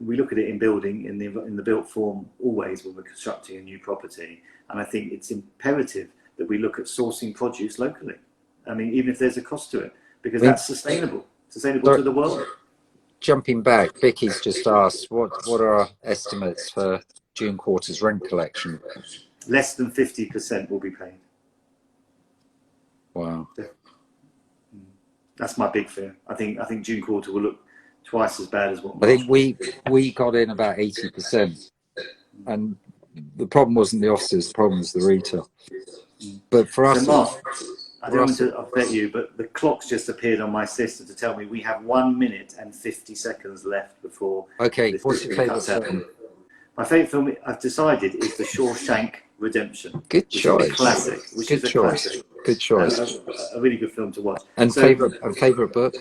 we look at it in building, in the built form always when we're constructing a new property. And I think it's imperative that we look at sourcing produce locally. I mean, even if there's a cost to it, because that's sustainable to the world. Jumping back, Vicky's just asked, what are our estimates for June quarter's rent collection? Less than 50% will be paid. Wow. That's my big fear. I think June quarter will look twice as bad as what I think we got in about 80%, and the problem wasn't the offices, the problem was the retail. But for us, so Mark, I don't want to upset you, but the clock's just appeared on my system to tell me we have 1 minute and 50 seconds left before. Okay, what's your favourite film? My favourite film, I've decided, is The Shawshank Redemption. Good choice. Classic. Good choice. Good choice. A really good film to watch. And favourite book?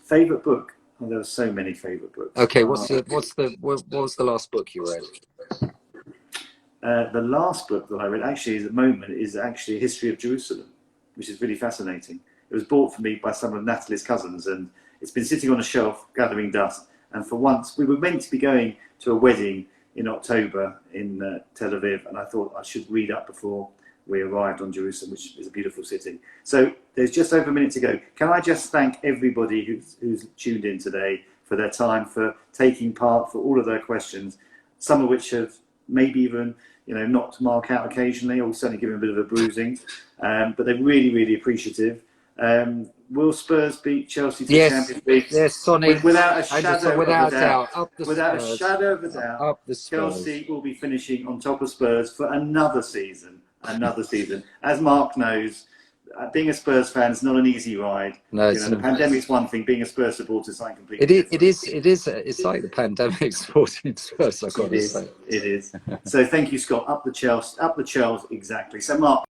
Favourite book. Oh, there are so many favourite books. Okay, what was the last book you read? The last book that I read, actually, at the moment, is actually A History of Jerusalem, which is really fascinating. It was bought for me by some of Natalie's cousins, and it's been sitting on a shelf gathering dust. And for once, we were meant to be going to a wedding in October in Tel Aviv, and I thought I should read up before we arrived on Jerusalem, which is a beautiful city. So there's just over a minute to go. Can I just thank everybody who's tuned in today for their time, for taking part, for all of their questions, some of which have maybe even knocked Mark out occasionally, or certainly given a bit of a bruising, but they're really, really appreciative. will Spurs beat Chelsea to the Yes, Champions League? yes, Sonny. Without a Anderson, shadow without of a a doubt, doubt. up the Without a Spurs. shadow of a doubt, Up the Spurs. Chelsea will be finishing on top of Spurs for another season. Another season. As Mark knows, being a Spurs fan is not an easy ride. No, The pandemic's one thing. Being a Spurs supporter is something completely different. it's like the pandemic sporting Spurs, I've got to say. It is. So thank you, Scott. Up the Chelsea, exactly. So Mark.